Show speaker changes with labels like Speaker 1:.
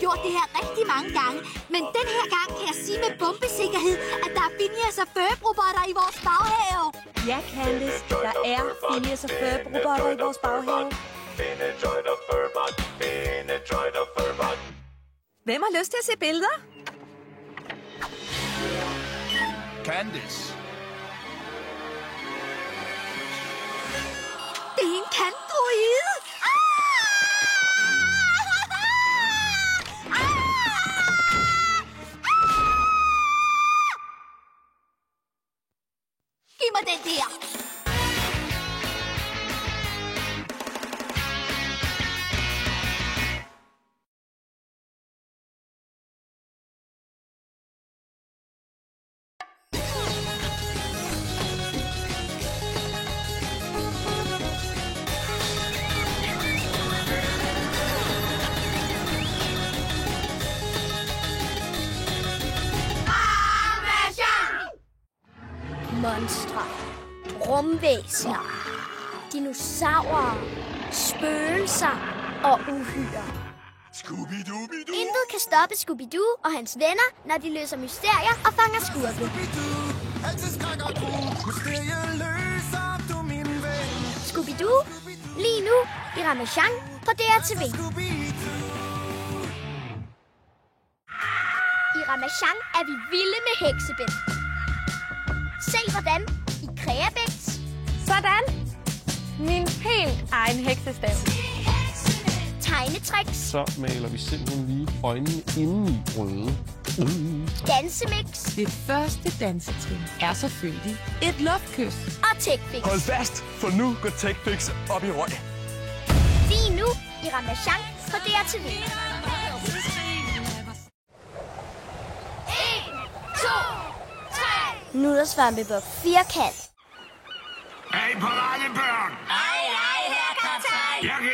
Speaker 1: gjort det her rigtig mange gange, men den her gang kan jeg sige med bombesikkerhed, at der er Phineas og Ferb-robotter i vores baghave.
Speaker 2: Ja, Candice, der er Phineas og Ferb-robotter i vores baghave. Hvem har lyst til at se billeder?
Speaker 3: Candice.
Speaker 1: Det er en kantdroide. Giv mig den der.
Speaker 4: Monstre, rumvæsener, dinosaurer, spøgelser og uhyrer.
Speaker 3: Scooby-Dooby-Doo.
Speaker 4: Intet kan stoppe Scooby-Doo og hans venner, når de løser mysterier og fanger skurke. Scooby-Doo, lige nu i Ramasjang på DRTV. I Ramasjang er vi vilde med heksebind. Se hvordan i Kreabæks.
Speaker 2: Sådan. Min helt egen heksestav.
Speaker 4: Tegnetricks.
Speaker 5: Så maler vi simpelthen lige øjnene indeni røde.
Speaker 4: Dansemix.
Speaker 6: Det første dansetrin er selvfølgelig et luftkys.
Speaker 4: Og TechFix.
Speaker 7: Hold fast, for nu går TechFix op i røg.
Speaker 4: Lige nu i Ramasjang på DRTV. 1, 2, 3. Nuddersvampebuk firkant.
Speaker 3: Hej, paradebørn!
Speaker 1: Hej, herr kaptajn.
Speaker 3: Jeg kan